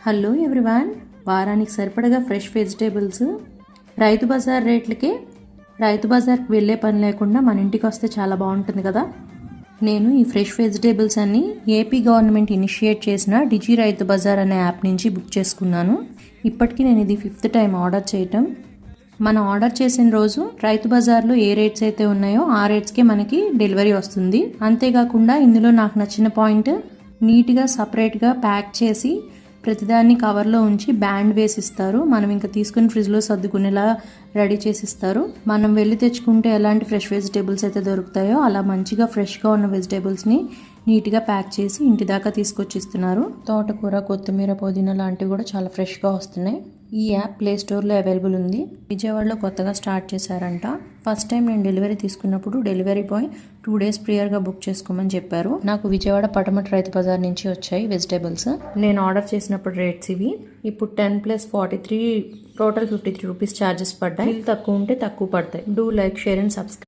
Hello everyone, వారానికి సరిపడగా fresh vegetables Rythu Bazar రేట్లకే రైతు బజార్కి వెళ్ళే పని లేకుండా మన ఇంటికి వస్తే చాలా బాగుంటుంది కదా. నేను ఈ ఫ్రెష్ వెజిటేబుల్స్ అన్ని ఏపీ గవర్నమెంట్ ఇనిషియేట్ చేసిన డిజి రైతు బజార్ అనే యాప్ నుంచి బుక్ చేసుకున్నాను. ఇప్పటికీ నేను ఇది 5th టైం ఆర్డర్ చేయటం. మనం ఆర్డర్ చేసిన రోజు రైతు బజార్లో ఏ రేట్స్ అయితే ఉన్నాయో ఆ రేట్స్కే మనకి డెలివరీ వస్తుంది. అంతేకాకుండా ఇందులో నాకు నచ్చిన పాయింట్, నీట్గా సపరేట్గా ప్యాక్ చేసి ప్రతిదాన్ని కవర్లో ఉంచి బ్యాండ్ వేసిస్తారు. మనం ఇంకా తీసుకుని ఫ్రిడ్జ్లో సర్దుకునేలా రెడీ చేసిస్తారు. మనం వెళ్ళి తెచ్చుకుంటే ఎలాంటి ఫ్రెష్ వెజిటేబుల్స్ అయితే దొరుకుతాయో అలా మంచిగా ఫ్రెష్గా ఉన్న వెజిటేబుల్స్ని నీట్గా ప్యాక్ చేసి ఇంటి దాకా తీసుకొచ్చిస్తున్నారు. తోటకూర, కొత్తిమీర, పుదీనా లాంటివి కూడా చాలా ఫ్రెష్గా వస్తున్నాయి. ఈ యాప్ ప్లే స్టోర్లో అవైలబుల్ ఉంది. విజయవాడలో కొత్తగా స్టార్ట్ చేశారంట. ఫస్ట్ టైం నేను డెలివరీ తీసుకున్నప్పుడు డెలివరీ బాయ్ 2 days ప్రియర్గా బుక్ చేసుకోమని చెప్పారు. నాకు విజయవాడ పటమట రైతు బజార్ నుంచి వచ్చాయి వెజిటేబుల్స్. నేను ఆర్డర్ చేసినప్పుడు రేట్స్ ఇవి. ఇప్పుడు 10 + 43 టోటల్ 53 రూపీస్ ఛార్జెస్ పడ్డాయి. తక్కువ ఉంటే తక్కువ పడతాయి. Do like, share and subscribe.